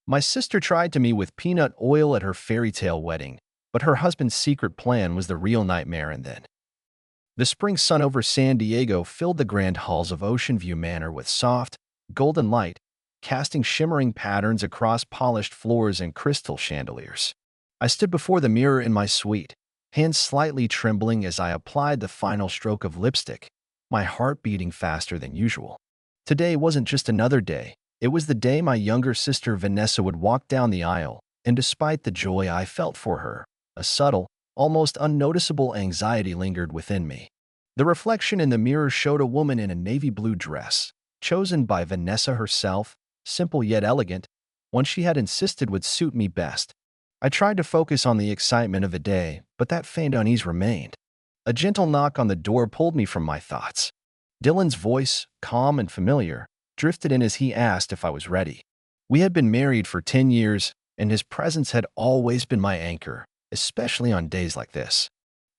My sister tried to me with peanut oil at her fairytale wedding, but her husband's secret plan was the real nightmare. And then the spring sun over San Diego filled the grand halls of Ocean View Manor with soft, golden light, casting shimmering patterns across polished floors and crystal chandeliers. I stood before the mirror in my suite, hands slightly trembling as I applied the final stroke of lipstick, my heart beating faster than usual. Today wasn't just another day. It was the day my younger sister Vanessa would walk down the aisle, and despite the joy I felt for her, a subtle, almost unnoticeable anxiety lingered within me. The reflection in the mirror showed a woman in a navy blue dress, chosen by Vanessa herself, simple yet elegant, one she had insisted would suit me best. I tried to focus on the excitement of the day, but that faint unease remained. A gentle knock on the door pulled me from my thoughts. Dylan's voice, calm and familiar, drifted in as he asked if I was ready. We had been married for 10 years, and his presence had always been my anchor, especially on days like this.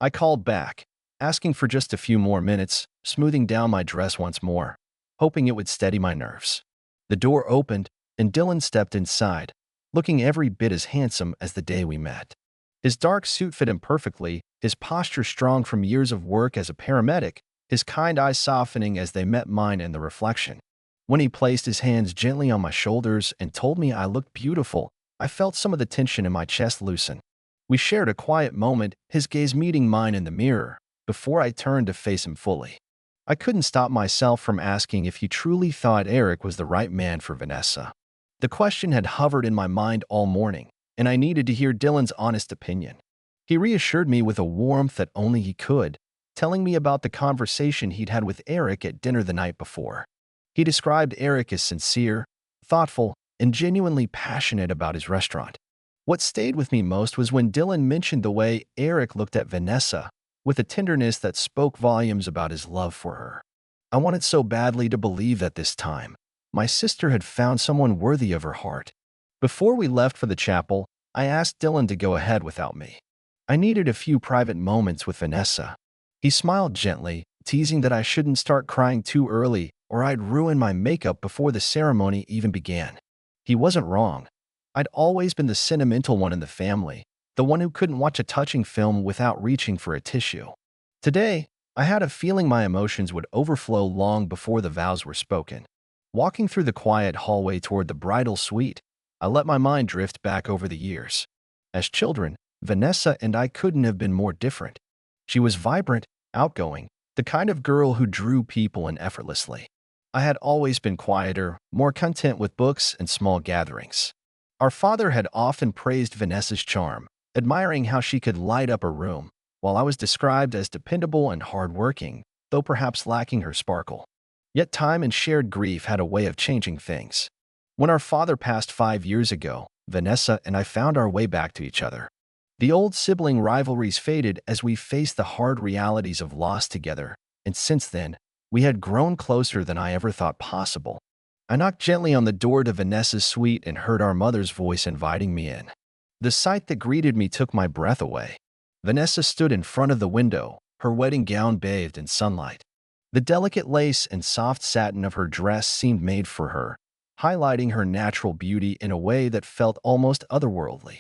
I called back, asking for just a few more minutes, smoothing down my dress once more, hoping it would steady my nerves. The door opened, and Dylan stepped inside, looking every bit as handsome as the day we met. His dark suit fit him perfectly, his posture strong from years of work as a paramedic, his kind eyes softening as they met mine in the reflection. When he placed his hands gently on my shoulders and told me I looked beautiful, I felt some of the tension in my chest loosen. We shared a quiet moment, his gaze meeting mine in the mirror, before I turned to face him fully. I couldn't stop myself from asking if he truly thought Eric was the right man for Vanessa. The question had hovered in my mind all morning, and I needed to hear Dylan's honest opinion. He reassured me with a warmth that only he could, telling me about the conversation he'd had with Eric at dinner the night before. He described Eric as sincere, thoughtful, and genuinely passionate about his restaurant. What stayed with me most was when Dylan mentioned the way Eric looked at Vanessa, with a tenderness that spoke volumes about his love for her. I wanted so badly to believe that this time, my sister had found someone worthy of her heart. Before we left for the chapel, I asked Dylan to go ahead without me. I needed a few private moments with Vanessa. He smiled gently, teasing that I shouldn't start crying too early or I'd ruin my makeup before the ceremony even began. He wasn't wrong. I'd always been the sentimental one in the family, the one who couldn't watch a touching film without reaching for a tissue. Today, I had a feeling my emotions would overflow long before the vows were spoken. Walking through the quiet hallway toward the bridal suite, I let my mind drift back over the years. As children, Vanessa and I couldn't have been more different. She was vibrant, outgoing, the kind of girl who drew people in effortlessly. I had always been quieter, more content with books and small gatherings. Our father had often praised Vanessa's charm, admiring how she could light up a room, while I was described as dependable and hardworking, though perhaps lacking her sparkle. Yet time and shared grief had a way of changing things. When our father passed 5 years ago, Vanessa and I found our way back to each other. The old sibling rivalries faded as we faced the hard realities of loss together, and since then, we had grown closer than I ever thought possible. I knocked gently on the door to Vanessa's suite and heard our mother's voice inviting me in. The sight that greeted me took my breath away. Vanessa stood in front of the window, her wedding gown bathed in sunlight. The delicate lace and soft satin of her dress seemed made for her, highlighting her natural beauty in a way that felt almost otherworldly.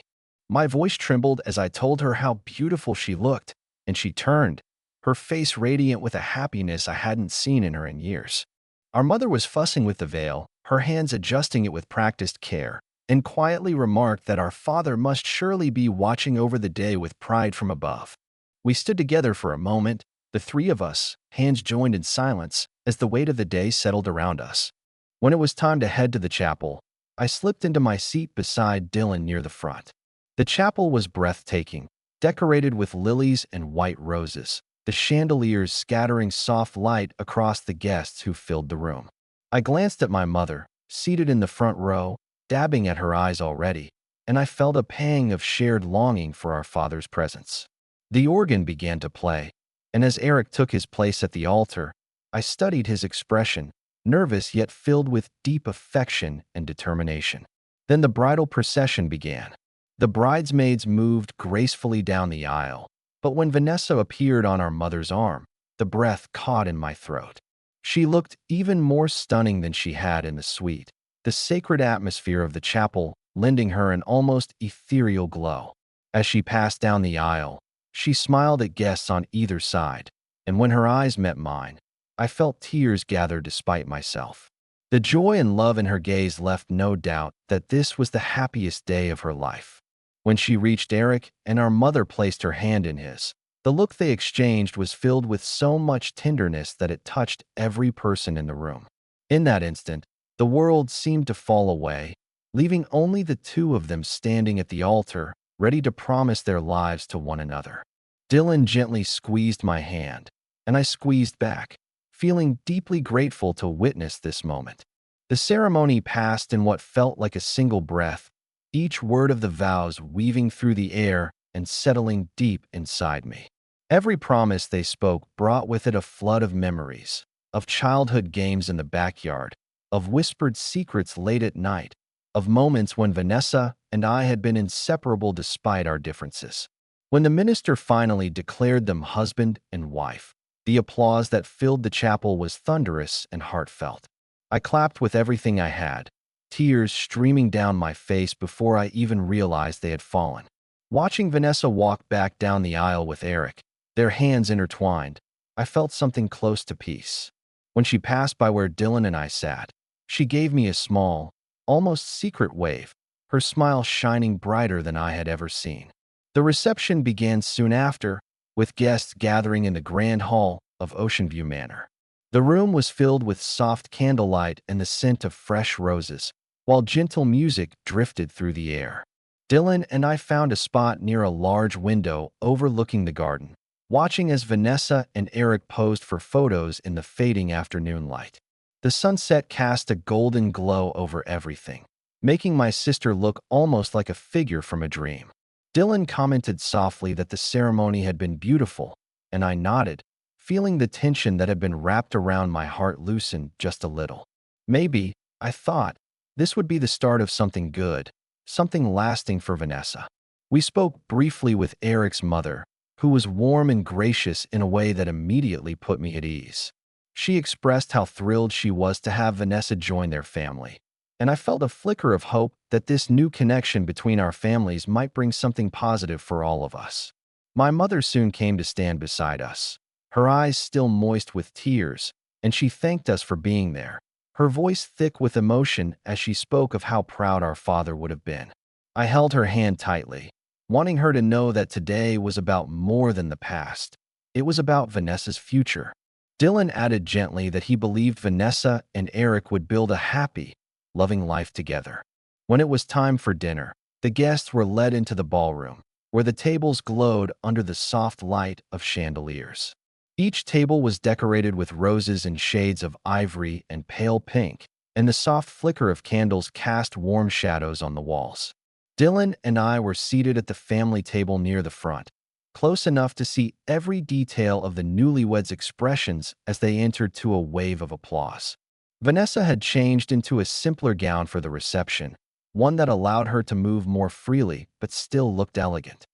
My voice trembled as I told her how beautiful she looked, and she turned, her face radiant with a happiness I hadn't seen in her in years. Our mother was fussing with the veil, her hands adjusting it with practiced care, and quietly remarked that our father must surely be watching over the day with pride from above. We stood together for a moment, the three of us, hands joined in silence, as the weight of the day settled around us. When it was time to head to the chapel, I slipped into my seat beside Dylan near the front. The chapel was breathtaking, decorated with lilies and white roses, the chandeliers scattering soft light across the guests who filled the room. I glanced at my mother, seated in the front row, dabbing at her eyes already, and I felt a pang of shared longing for our father's presence. The organ began to play, and as Eric took his place at the altar, I studied his expression, nervous yet filled with deep affection and determination. Then the bridal procession began. The bridesmaids moved gracefully down the aisle, but when Vanessa appeared on our mother's arm, the breath caught in my throat. She looked even more stunning than she had in the suite. The sacred atmosphere of the chapel, lending her an almost ethereal glow. As she passed down the aisle, she smiled at guests on either side, and when her eyes met mine, I felt tears gather despite myself. The joy and love in her gaze left no doubt that this was the happiest day of her life. When she reached Eric and our mother placed her hand in his, the look they exchanged was filled with so much tenderness that it touched every person in the room. In that instant, the world seemed to fall away, leaving only the two of them standing at the altar, ready to promise their lives to one another. Dylan gently squeezed my hand, and I squeezed back, feeling deeply grateful to witness this moment. The ceremony passed in what felt like a single breath, each word of the vows weaving through the air and settling deep inside me. Every promise they spoke brought with it a flood of memories, of childhood games in the backyard, of whispered secrets late at night, of moments when Vanessa and I had been inseparable despite our differences. When the minister finally declared them husband and wife, the applause that filled the chapel was thunderous and heartfelt. I clapped with everything I had, tears streaming down my face before I even realized they had fallen. Watching Vanessa walk back down the aisle with Eric, their hands intertwined, I felt something close to peace. When she passed by where Dylan and I sat, she gave me a small, almost secret wave, her smile shining brighter than I had ever seen. The reception began soon after, with guests gathering in the grand hall of Ocean View Manor. The room was filled with soft candlelight and the scent of fresh roses, while gentle music drifted through the air. Dylan and I found a spot near a large window overlooking the garden, watching as Vanessa and Eric posed for photos in the fading afternoon light. The sunset cast a golden glow over everything, making my sister look almost like a figure from a dream. Dylan commented softly that the ceremony had been beautiful, and I nodded, feeling the tension that had been wrapped around my heart loosen just a little. Maybe, I thought, this would be the start of something good, something lasting for Vanessa. We spoke briefly with Eric's mother, who was warm and gracious in a way that immediately put me at ease. She expressed how thrilled she was to have Vanessa join their family, and I felt a flicker of hope that this new connection between our families might bring something positive for all of us. My mother soon came to stand beside us, her eyes still moist with tears, and she thanked us for being there, her voice thick with emotion as she spoke of how proud our father would have been. I held her hand tightly, wanting her to know that today was about more than the past. It was about Vanessa's future. Dylan added gently that he believed Vanessa and Eric would build a happy, loving life together. When it was time for dinner, the guests were led into the ballroom, where the tables glowed under the soft light of chandeliers. Each table was decorated with roses in shades of ivory and pale pink, and the soft flicker of candles cast warm shadows on the walls. Dylan and I were seated at the family table near the front, close enough to see every detail of the newlyweds' expressions as they entered to a wave of applause. Vanessa had changed into a simpler gown for the reception, one that allowed her to move more freely but still looked elegant.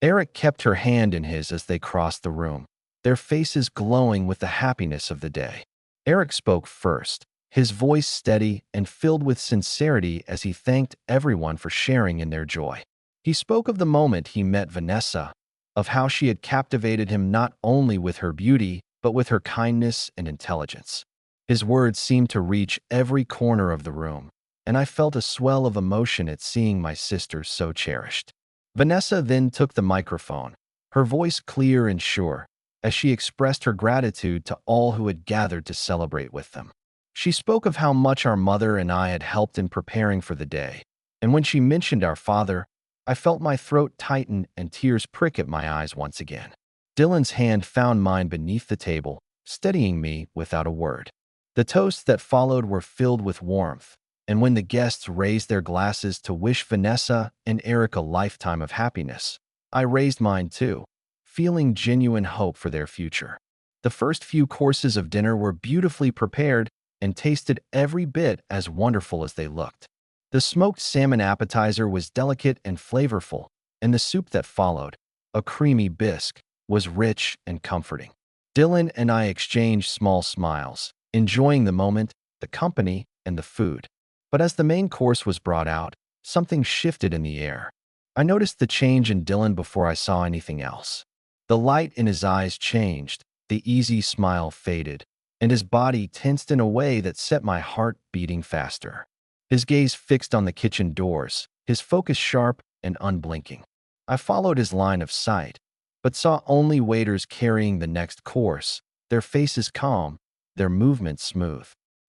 Eric kept her hand in his as they crossed the room, their faces glowing with the happiness of the day. Eric spoke first, his voice steady and filled with sincerity as he thanked everyone for sharing in their joy. He spoke of the moment he met Vanessa, of how she had captivated him not only with her beauty, but with her kindness and intelligence. His words seemed to reach every corner of the room, and I felt a swell of emotion at seeing my sister so cherished. Vanessa then took the microphone, her voice clear and sure, as she expressed her gratitude to all who had gathered to celebrate with them. She spoke of how much our mother and I had helped in preparing for the day, and when she mentioned our father, I felt my throat tighten and tears prick at my eyes once again. Dylan's hand found mine beneath the table, steadying me without a word. The toasts that followed were filled with warmth, and when the guests raised their glasses to wish Vanessa and Eric a lifetime of happiness, I raised mine too, feeling genuine hope for their future. The first few courses of dinner were beautifully prepared and tasted every bit as wonderful as they looked. The smoked salmon appetizer was delicate and flavorful, and the soup that followed, a creamy bisque, was rich and comforting. Dylan and I exchanged small smiles, enjoying the moment, the company, and the food. But as the main course was brought out, something shifted in the air. I noticed the change in Dylan before I saw anything else. The light in his eyes changed, the easy smile faded, and his body tensed in a way that set my heart beating faster. His gaze fixed on the kitchen doors, his focus sharp and unblinking. I followed his line of sight, but saw only waiters carrying the next course, their faces calm, their movements smooth.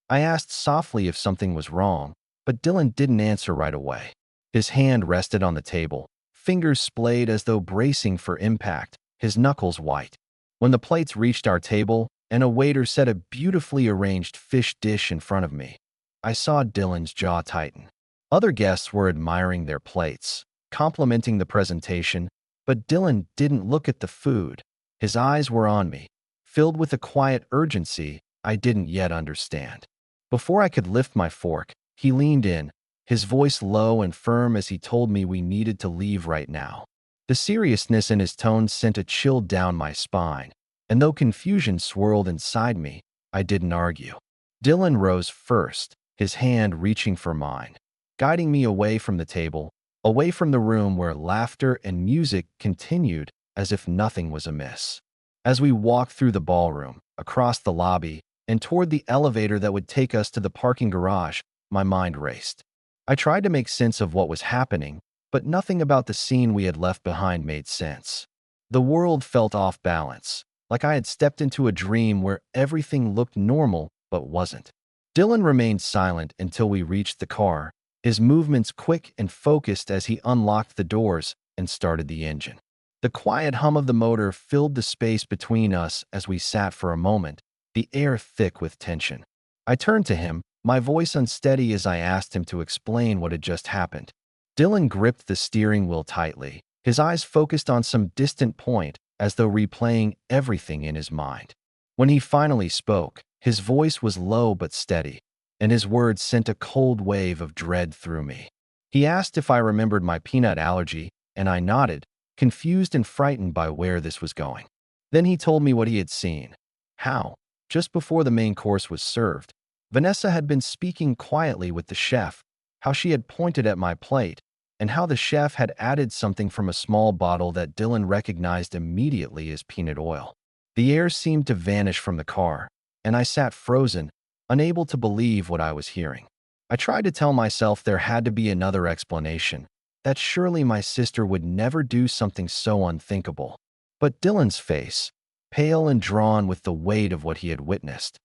I asked softly if something was wrong, but Dylan didn't answer right away. His hand rested on the table, fingers splayed as though bracing for impact, his knuckles white. When the plates reached our table and a waiter set a beautifully arranged fish dish in front of me, I saw Dylan's jaw tighten. Other guests were admiring their plates, complimenting the presentation, but Dylan didn't look at the food. His eyes were on me, filled with a quiet urgency I didn't yet understand. Before I could lift my fork, he leaned in, his voice low and firm as he told me we needed to leave right now. The seriousness in his tone sent a chill down my spine, and though confusion swirled inside me, I didn't argue. Dylan rose first, his hand reaching for mine, guiding me away from the table, away from the room where laughter and music continued as if nothing was amiss. As we walked through the ballroom, across the lobby, and toward the elevator that would take us to the parking garage, my mind raced. I tried to make sense of what was happening, but nothing about the scene we had left behind made sense. The world felt off balance, like I had stepped into a dream where everything looked normal but wasn't. Dylan remained silent until we reached the car, his movements quick and focused as he unlocked the doors and started the engine. The quiet hum of the motor filled the space between us as we sat for a moment, the air thick with tension. I turned to him, my voice unsteady as I asked him to explain what had just happened. Dylan gripped the steering wheel tightly, his eyes focused on some distant point as though replaying everything in his mind. When he finally spoke, his voice was low but steady, and his words sent a cold wave of dread through me. He asked if I remembered my peanut allergy, and I nodded, confused and frightened by where this was going. Then he told me what he had seen. How, just before the main course was served, Vanessa had been speaking quietly with the chef, how she had pointed at my plate, and how the chef had added something from a small bottle that Dylan recognized immediately as peanut oil. The air seemed to vanish from the car, and I sat frozen, unable to believe what I was hearing. I tried to tell myself there had to be another explanation, that surely my sister would never do something so unthinkable. But Dylan's face, pale and drawn with the weight of what he had witnessed,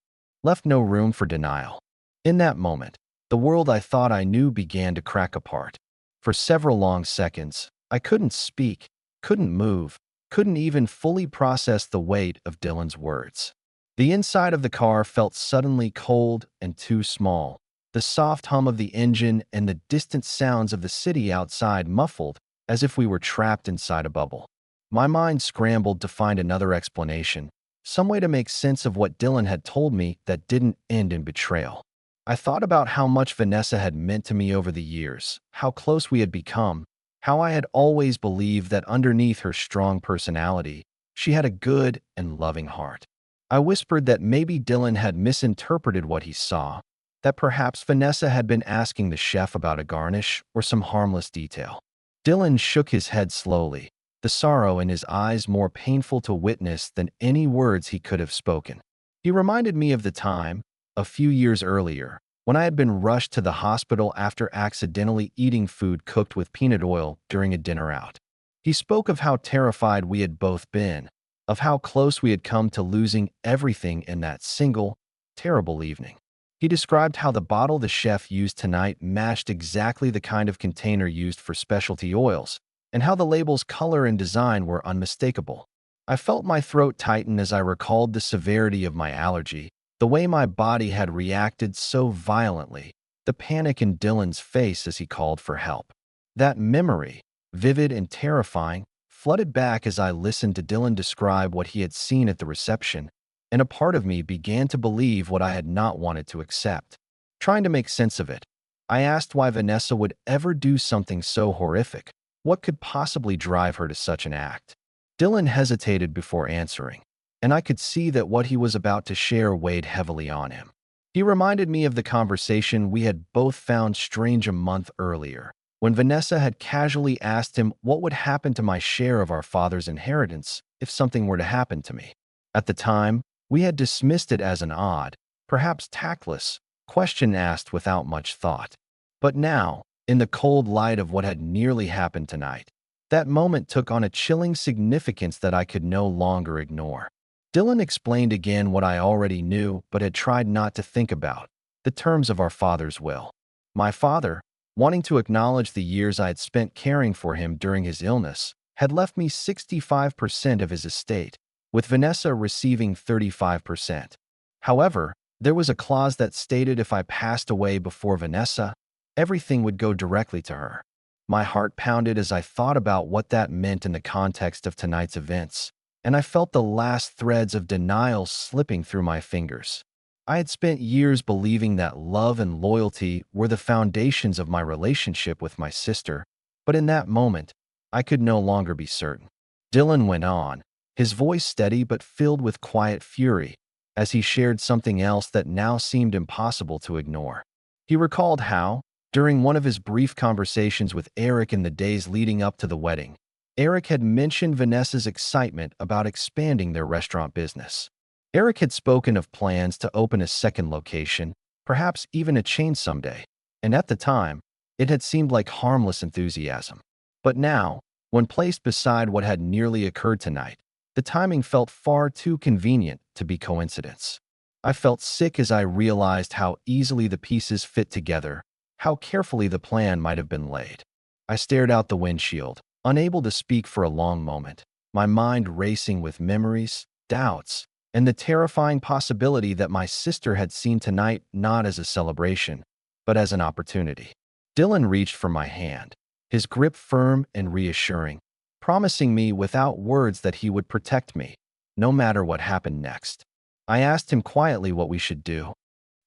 left no room for denial. In that moment, the world I thought I knew began to crack apart. For several long seconds, I couldn't speak, couldn't move, couldn't even fully process the weight of Dylan's words. The inside of the car felt suddenly cold and too small. The soft hum of the engine and the distant sounds of the city outside muffled, as if we were trapped inside a bubble. My mind scrambled to find another explanation, some way to make sense of what Dylan had told me that didn't end in betrayal. I thought about how much Vanessa had meant to me over the years, how close we had become, how I had always believed that underneath her strong personality, she had a good and loving heart. I whispered that maybe Dylan had misinterpreted what he saw, that perhaps Vanessa had been asking the chef about a garnish or some harmless detail. Dylan shook his head slowly, the sorrow in his eyes more painful to witness than any words he could have spoken. He reminded me of the time, a few years earlier, when I had been rushed to the hospital after accidentally eating food cooked with peanut oil during a dinner out. He spoke of how terrified we had both been, of how close we had come to losing everything in that single, terrible evening. He described how the bottle the chef used tonight matched exactly the kind of container used for specialty oils, and how the label's color and design were unmistakable. I felt my throat tighten as I recalled the severity of my allergy, the way my body had reacted so violently, the panic in Dylan's face as he called for help. That memory, vivid and terrifying, flooded back as I listened to Dylan describe what he had seen at the reception, and a part of me began to believe what I had not wanted to accept. Trying to make sense of it, I asked why Vanessa would ever do something so horrific. What could possibly drive her to such an act? Dylan hesitated before answering, and I could see that what he was about to share weighed heavily on him. He reminded me of the conversation we had both found strange a month earlier, when Vanessa had casually asked him what would happen to my share of our father's inheritance if something were to happen to me. At the time, we had dismissed it as an odd, perhaps tactless, question asked without much thought. But now, in the cold light of what had nearly happened tonight, that moment took on a chilling significance that I could no longer ignore. Dylan explained again what I already knew but had tried not to think about, the terms of our father's will. My father, wanting to acknowledge the years I had spent caring for him during his illness, had left me 65% of his estate, with Vanessa receiving 35%. However, there was a clause that stated if I passed away before Vanessa, everything would go directly to her. My heart pounded as I thought about what that meant in the context of tonight's events, and I felt the last threads of denial slipping through my fingers. I had spent years believing that love and loyalty were the foundations of my relationship with my sister, but in that moment, I could no longer be certain. Dylan went on, his voice steady but filled with quiet fury, as he shared something else that now seemed impossible to ignore. He recalled how, during one of his brief conversations with Eric in the days leading up to the wedding, Eric had mentioned Vanessa's excitement about expanding their restaurant business. Eric had spoken of plans to open a second location, perhaps even a chain someday, and at the time, it had seemed like harmless enthusiasm. But now, when placed beside what had nearly occurred tonight, the timing felt far too convenient to be coincidence. I felt sick as I realized how easily the pieces fit together, how carefully the plan might have been laid. I stared out the windshield, unable to speak for a long moment, my mind racing with memories, doubts, and the terrifying possibility that my sister had seen tonight not as a celebration, but as an opportunity. Dylan reached for my hand, his grip firm and reassuring, promising me without words that he would protect me, no matter what happened next. I asked him quietly what we should do,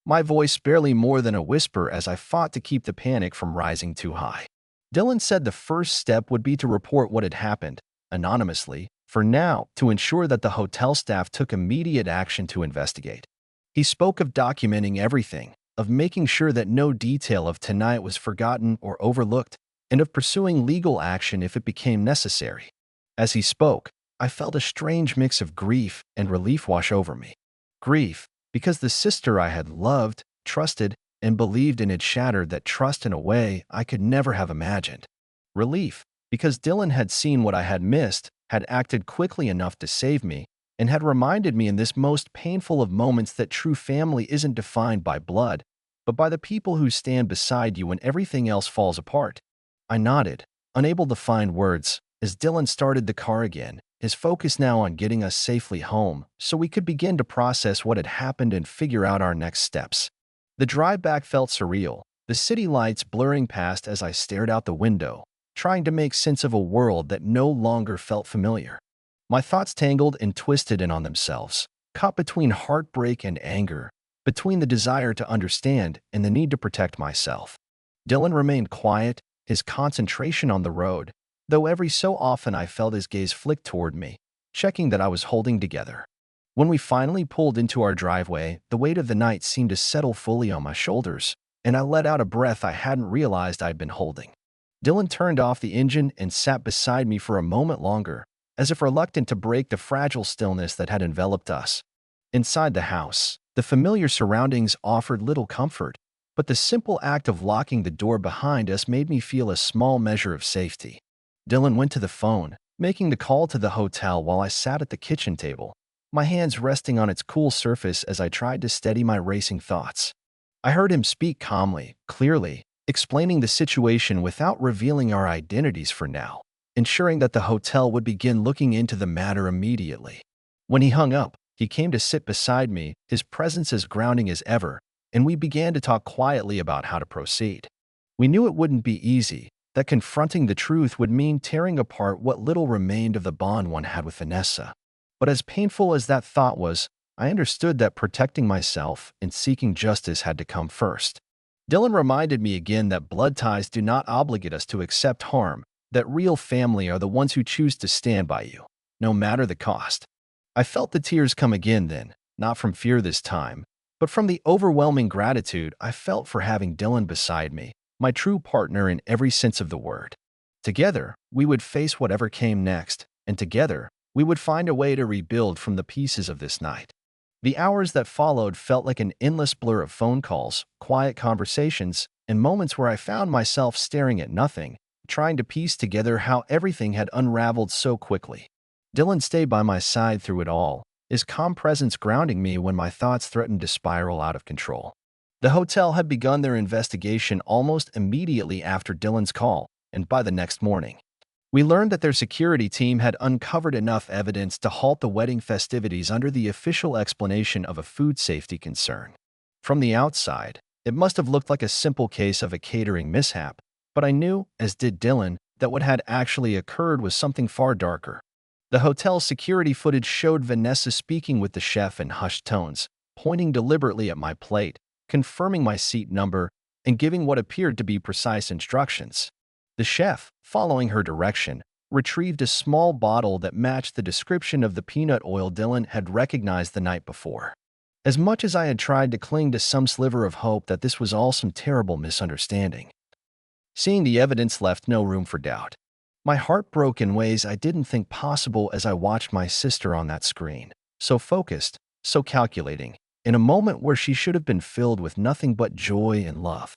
my voice barely more than a whisper as I fought to keep the panic from rising too high. Dylan said the first step would be to report what had happened, anonymously, for now, to ensure that the hotel staff took immediate action to investigate. He spoke of documenting everything, of making sure that no detail of tonight was forgotten or overlooked, and of pursuing legal action if it became necessary. As he spoke, I felt a strange mix of grief and relief wash over me. Grief, because the sister I had loved, trusted, and believed in had shattered that trust in a way I could never have imagined. Relief, because Dylan had seen what I had missed, had acted quickly enough to save me, and had reminded me in this most painful of moments that true family isn't defined by blood, but by the people who stand beside you when everything else falls apart. I nodded, unable to find words, as Dylan started the car again, his focus now on getting us safely home so we could begin to process what had happened and figure out our next steps. The drive back felt surreal, the city lights blurring past as I stared out the window, trying to make sense of a world that no longer felt familiar. My thoughts tangled and twisted in on themselves, caught between heartbreak and anger, between the desire to understand and the need to protect myself. Dylan remained quiet, his concentration on the road, though every so often I felt his gaze flick toward me, checking that I was holding together. When we finally pulled into our driveway, the weight of the night seemed to settle fully on my shoulders, and I let out a breath I hadn't realized I'd been holding. Dylan turned off the engine and sat beside me for a moment longer, as if reluctant to break the fragile stillness that had enveloped us. Inside the house, the familiar surroundings offered little comfort, but the simple act of locking the door behind us made me feel a small measure of safety. Dylan went to the phone, making the call to the hotel while I sat at the kitchen table, my hands resting on its cool surface as I tried to steady my racing thoughts. I heard him speak calmly, clearly, explaining the situation without revealing our identities for now, ensuring that the hotel would begin looking into the matter immediately. When he hung up, he came to sit beside me, his presence as grounding as ever, and we began to talk quietly about how to proceed. We knew it wouldn't be easy, that confronting the truth would mean tearing apart what little remained of the bond one had with Vanessa. But as painful as that thought was, I understood that protecting myself and seeking justice had to come first. Dylan reminded me again that blood ties do not obligate us to accept harm, that real family are the ones who choose to stand by you, no matter the cost. I felt the tears come again then, not from fear this time, but from the overwhelming gratitude I felt for having Dylan beside me, my true partner in every sense of the word. Together, we would face whatever came next, and together, we would find a way to rebuild from the pieces of this night. The hours that followed felt like an endless blur of phone calls, quiet conversations, and moments where I found myself staring at nothing, trying to piece together how everything had unraveled so quickly. Dylan stayed by my side through it all, his calm presence grounding me when my thoughts threatened to spiral out of control. The hotel had begun their investigation almost immediately after Dylan's call, and by the next morning, we learned that their security team had uncovered enough evidence to halt the wedding festivities under the official explanation of a food safety concern. From the outside, it must have looked like a simple case of a catering mishap, but I knew, as did Dylan, that what had actually occurred was something far darker. The hotel's security footage showed Vanessa speaking with the chef in hushed tones, pointing deliberately at my plate, confirming my seat number, and giving what appeared to be precise instructions. The chef, following her direction, retrieved a small bottle that matched the description of the peanut oil Dylan had recognized the night before. As much as I had tried to cling to some sliver of hope that this was all some terrible misunderstanding, seeing the evidence left no room for doubt. My heart broke in ways I didn't think possible as I watched my sister on that screen, so focused, so calculating, in a moment where she should have been filled with nothing but joy and love.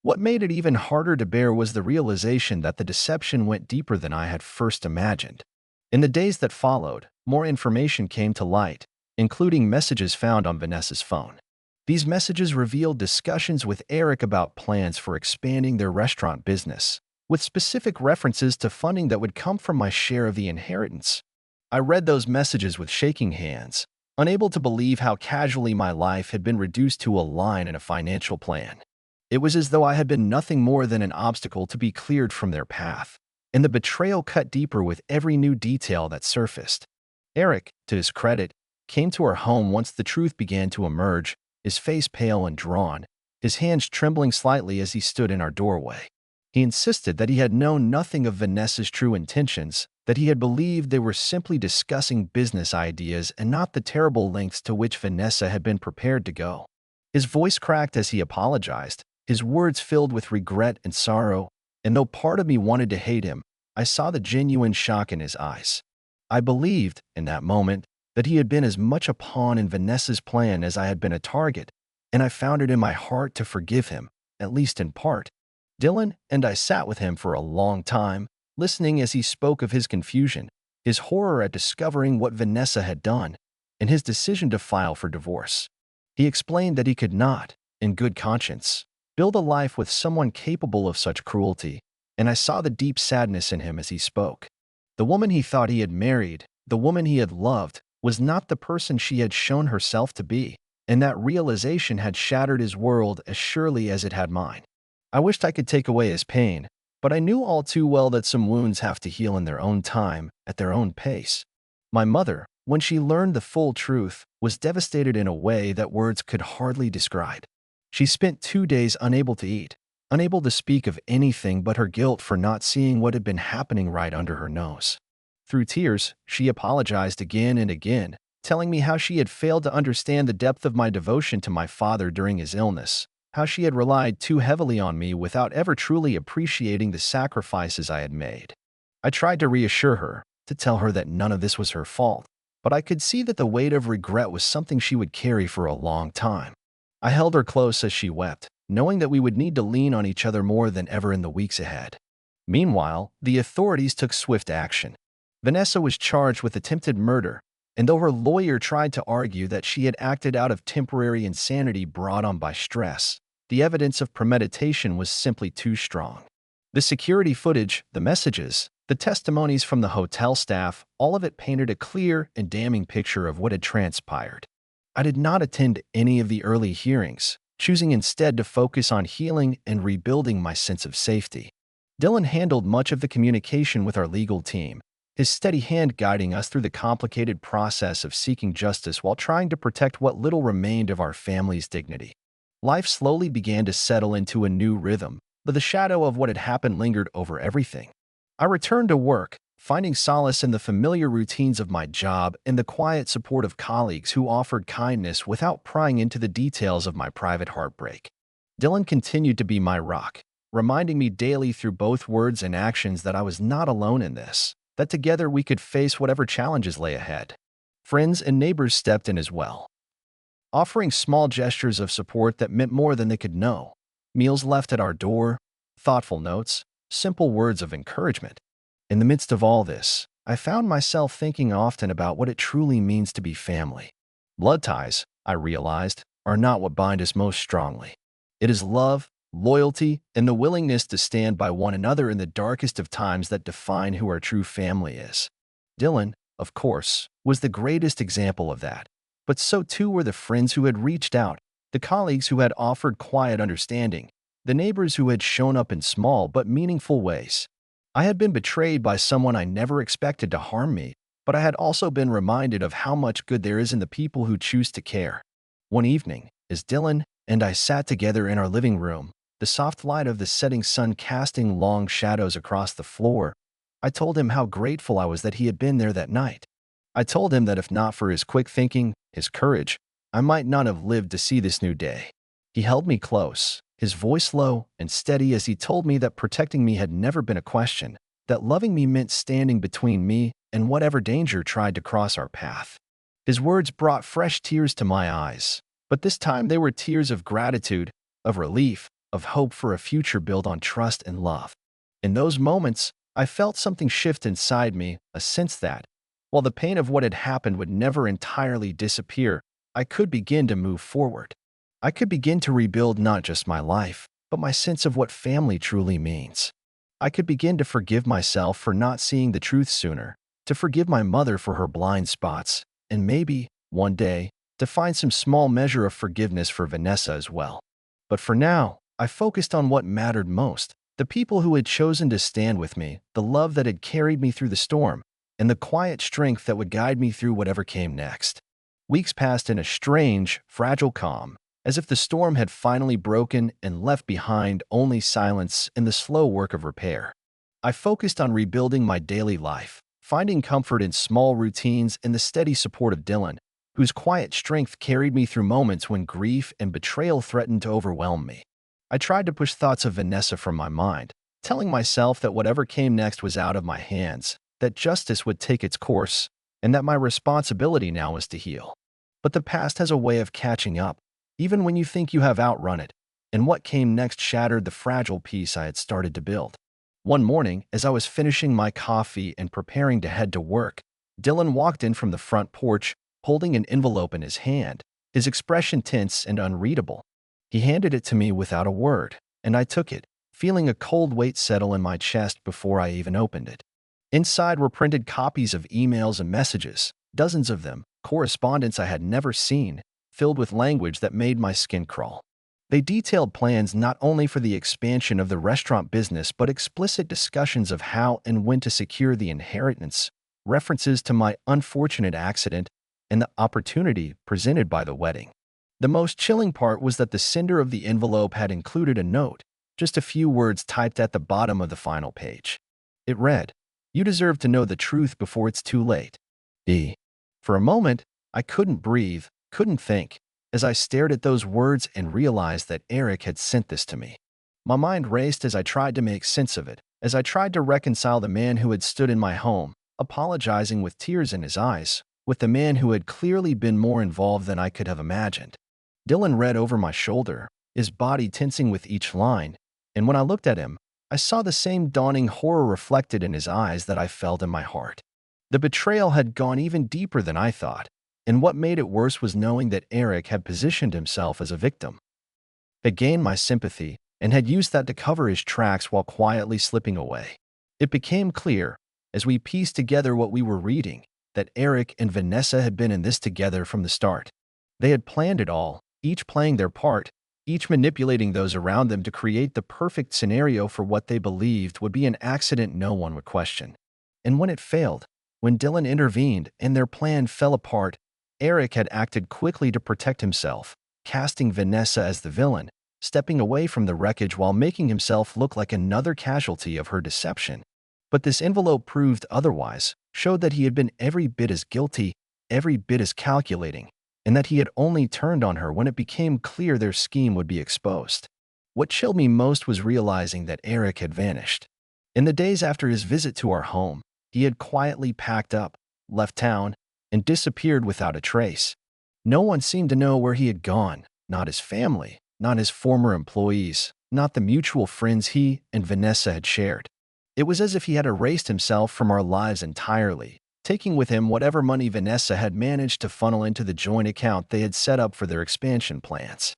What made it even harder to bear was the realization that the deception went deeper than I had first imagined. In the days that followed, more information came to light, including messages found on Vanessa's phone. These messages revealed discussions with Eric about plans for expanding their restaurant business, with specific references to funding that would come from my share of the inheritance. I read those messages with shaking hands, unable to believe how casually my life had been reduced to a line in a financial plan. It was as though I had been nothing more than an obstacle to be cleared from their path, and the betrayal cut deeper with every new detail that surfaced. Eric, to his credit, came to our home once the truth began to emerge, his face pale and drawn, his hands trembling slightly as he stood in our doorway. He insisted that he had known nothing of Vanessa's true intentions, that he had believed they were simply discussing business ideas and not the terrible lengths to which Vanessa had been prepared to go. His voice cracked as he apologized, his words filled with regret and sorrow, and though part of me wanted to hate him, I saw the genuine shock in his eyes. I believed, in that moment, that he had been as much a pawn in Vanessa's plan as I had been a target, and I found it in my heart to forgive him, at least in part. Dylan and I sat with him for a long time, listening as he spoke of his confusion, his horror at discovering what Vanessa had done, and his decision to file for divorce. He explained that he could not, in good conscience, build a life with someone capable of such cruelty, and I saw the deep sadness in him as he spoke. The woman he thought he had married, the woman he had loved, was not the person she had shown herself to be, and that realization had shattered his world as surely as it had mine. I wished I could take away his pain, but I knew all too well that some wounds have to heal in their own time, at their own pace. My mother, when she learned the full truth, was devastated in a way that words could hardly describe. She spent 2 days unable to eat, unable to speak of anything but her guilt for not seeing what had been happening right under her nose. Through tears, she apologized again and again, telling me how she had failed to understand the depth of my devotion to my father during his illness, how she had relied too heavily on me without ever truly appreciating the sacrifices I had made. I tried to reassure her, to tell her that none of this was her fault, but I could see that the weight of regret was something she would carry for a long time. I held her close as she wept, knowing that we would need to lean on each other more than ever in the weeks ahead. Meanwhile, the authorities took swift action. Vanessa was charged with attempted murder, and though her lawyer tried to argue that she had acted out of temporary insanity brought on by stress, the evidence of premeditation was simply too strong. The security footage, the messages, the testimonies from the hotel staff, all of it painted a clear and damning picture of what had transpired. I did not attend any of the early hearings, choosing instead to focus on healing and rebuilding my sense of safety. Dylan handled much of the communication with our legal team, his steady hand guiding us through the complicated process of seeking justice while trying to protect what little remained of our family's dignity. Life slowly began to settle into a new rhythm, but the shadow of what had happened lingered over everything. I returned to work, finding solace in the familiar routines of my job and the quiet support of colleagues who offered kindness without prying into the details of my private heartbreak. Dylan continued to be my rock, reminding me daily through both words and actions that I was not alone in this, that together we could face whatever challenges lay ahead. Friends and neighbors stepped in as well, offering small gestures of support that meant more than they could know. Meals left at our door, thoughtful notes, simple words of encouragement. In the midst of all this, I found myself thinking often about what it truly means to be family. Blood ties, I realized, are not what bind us most strongly. It is love, loyalty, and the willingness to stand by one another in the darkest of times that define who our true family is. Dylan, of course, was the greatest example of that. But so too were the friends who had reached out, the colleagues who had offered quiet understanding, the neighbors who had shown up in small but meaningful ways. I had been betrayed by someone I never expected to harm me, but I had also been reminded of how much good there is in the people who choose to care. One evening, as Dylan and I sat together in our living room, the soft light of the setting sun casting long shadows across the floor, I told him how grateful I was that he had been there that night. I told him that if not for his quick thinking, his courage, I might not have lived to see this new day. He held me close, his voice low and steady as he told me that protecting me had never been a question, that loving me meant standing between me and whatever danger tried to cross our path. His words brought fresh tears to my eyes, but this time they were tears of gratitude, of relief, of hope for a future built on trust and love. In those moments, I felt something shift inside me, a sense that, while the pain of what had happened would never entirely disappear, I could begin to move forward. I could begin to rebuild not just my life, but my sense of what family truly means. I could begin to forgive myself for not seeing the truth sooner, to forgive my mother for her blind spots, and maybe, one day, to find some small measure of forgiveness for Vanessa as well. But for now, I focused on what mattered most, the people who had chosen to stand with me, the love that had carried me through the storm, and the quiet strength that would guide me through whatever came next. Weeks passed in a strange, fragile calm, as if the storm had finally broken and left behind only silence and the slow work of repair. I focused on rebuilding my daily life, finding comfort in small routines and the steady support of Dylan, whose quiet strength carried me through moments when grief and betrayal threatened to overwhelm me. I tried to push thoughts of Vanessa from my mind, telling myself that whatever came next was out of my hands, that justice would take its course, and that my responsibility now was to heal. But the past has a way of catching up, even when you think you have outrun it, and what came next shattered the fragile peace I had started to build. One morning, as I was finishing my coffee and preparing to head to work, Dylan walked in from the front porch, holding an envelope in his hand, his expression tense and unreadable. He handed it to me without a word, and I took it, feeling a cold weight settle in my chest before I even opened it. Inside were printed copies of emails and messages, dozens of them, correspondence I had never seen, filled with language that made my skin crawl. They detailed plans not only for the expansion of the restaurant business but explicit discussions of how and when to secure the inheritance, references to my unfortunate accident, and the opportunity presented by the wedding. The most chilling part was that the sender of the envelope had included a note, just a few words typed at the bottom of the final page. It read, "You deserve to know the truth before it's too late. D." For a moment, I couldn't breathe, couldn't think, as I stared at those words and realized that Eric had sent this to me. My mind raced as I tried to make sense of it, as I tried to reconcile the man who had stood in my home, apologizing with tears in his eyes, with the man who had clearly been more involved than I could have imagined. Dylan read over my shoulder, his body tensing with each line, and when I looked at him, I saw the same dawning horror reflected in his eyes that I felt in my heart. The betrayal had gone even deeper than I thought, and what made it worse was knowing that Eric had positioned himself as a victim, had gained my sympathy, and had used that to cover his tracks while quietly slipping away. It became clear, as we pieced together what we were reading, that Eric and Vanessa had been in this together from the start. They had planned it all, each playing their part, each manipulating those around them to create the perfect scenario for what they believed would be an accident no one would question. And when it failed, when Dylan intervened and their plan fell apart, Eric had acted quickly to protect himself, casting Vanessa as the villain, stepping away from the wreckage while making himself look like another casualty of her deception. But this envelope proved otherwise, showed that he had been every bit as guilty, every bit as calculating, and that he had only turned on her when it became clear their scheme would be exposed. What chilled me most was realizing that Eric had vanished. In the days after his visit to our home, he had quietly packed up, left town, and disappeared without a trace. No one seemed to know where he had gone, not his family, not his former employees, not the mutual friends he and Vanessa had shared. It was as if he had erased himself from our lives entirely, taking with him whatever money Vanessa had managed to funnel into the joint account they had set up for their expansion plans.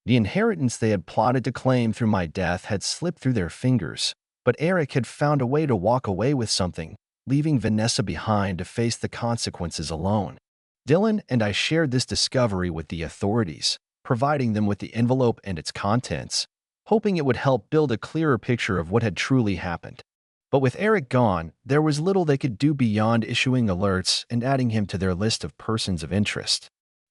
The inheritance they had plotted to claim through my death had slipped through their fingers, but Eric had found a way to walk away with something, leaving Vanessa behind to face the consequences alone. Dylan and I shared this discovery with the authorities, providing them with the envelope and its contents, hoping it would help build a clearer picture of what had truly happened. But with Eric gone, there was little they could do beyond issuing alerts and adding him to their list of persons of interest.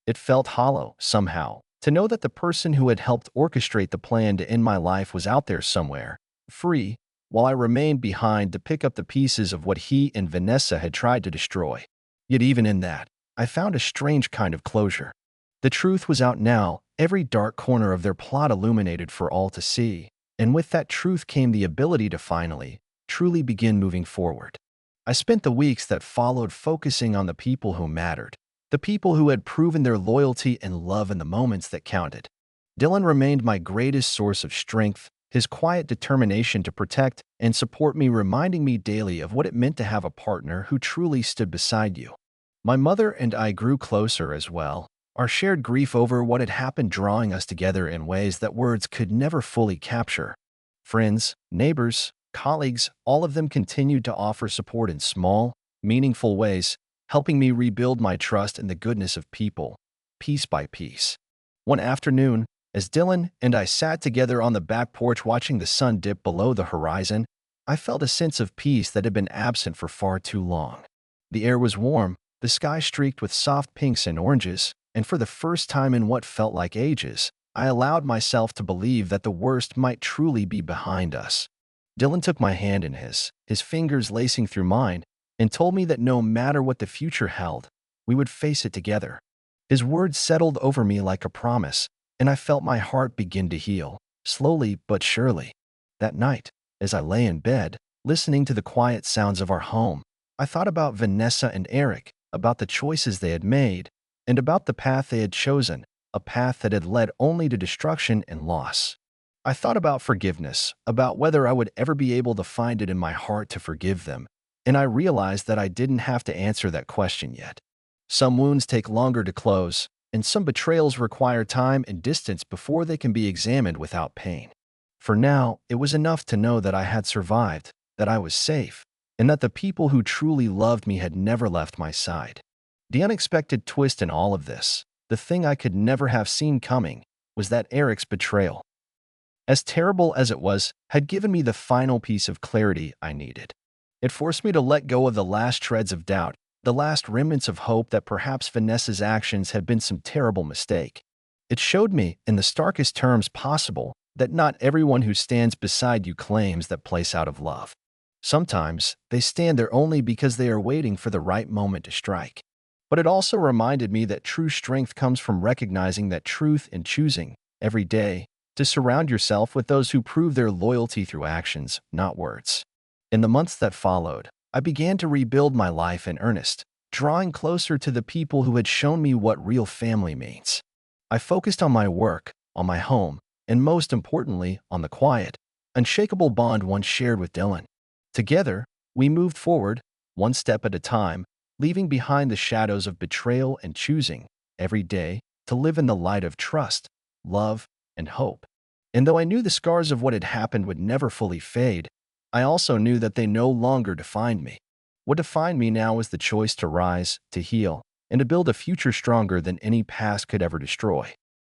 It felt hollow, somehow, to know that the person who had helped orchestrate the plan to end my life was out there somewhere, free, while I remained behind to pick up the pieces of what he and Vanessa had tried to destroy. Yet even in that, I found a strange kind of closure. The truth was out now, every dark corner of their plot illuminated for all to see, and with that truth came the ability to finally, truly begin moving forward. I spent the weeks that followed focusing on the people who mattered, the people who had proven their loyalty and love in the moments that counted. Dylan remained my greatest source of strength, his quiet determination to protect and support me reminding me daily of what it meant to have a partner who truly stood beside you. My mother and I grew closer as well, our shared grief over what had happened drawing us together in ways that words could never fully capture. Friends, neighbors, colleagues, all of them continued to offer support in small, meaningful ways, helping me rebuild my trust in the goodness of people, piece by piece. One afternoon, as Dylan and I sat together on the back porch watching the sun dip below the horizon, I felt a sense of peace that had been absent for far too long. The air was warm, the sky streaked with soft pinks and oranges, and for the first time in what felt like ages, I allowed myself to believe that the worst might truly be behind us. Dylan took my hand in his fingers lacing through mine, and told me that no matter what the future held, we would face it together. His words settled over me like a promise, and I felt my heart begin to heal, slowly but surely. That night, as I lay in bed, listening to the quiet sounds of our home, I thought about Vanessa and Eric, about the choices they had made, and about the path they had chosen, a path that had led only to destruction and loss. I thought about forgiveness, about whether I would ever be able to find it in my heart to forgive them, and I realized that I didn't have to answer that question yet. Some wounds take longer to close, and some betrayals require time and distance before they can be examined without pain. For now, it was enough to know that I had survived, that I was safe, and that the people who truly loved me had never left my side. The unexpected twist in all of this, the thing I could never have seen coming, was that Eric's betrayal, as terrible as it was, had given me the final piece of clarity I needed. It forced me to let go of the last shreds of doubt, the last remnants of hope that perhaps Vanessa's actions had been some terrible mistake. It showed me, in the starkest terms possible, that not everyone who stands beside you claims that place out of love. Sometimes, they stand there only because they are waiting for the right moment to strike. But it also reminded me that true strength comes from recognizing that truth and choosing, every day, to surround yourself with those who prove their loyalty through actions, not words. In the months that followed, I began to rebuild my life in earnest, drawing closer to the people who had shown me what real family means. I focused on my work, on my home, and most importantly, on the quiet, unshakable bond once shared with Dylan. Together, we moved forward, one step at a time, leaving behind the shadows of betrayal and choosing, every day, to live in the light of trust, love, and hope. And though I knew the scars of what had happened would never fully fade, I also knew that they no longer defined me. What defined me now was the choice to rise, to heal, and to build a future stronger than any past could ever destroy.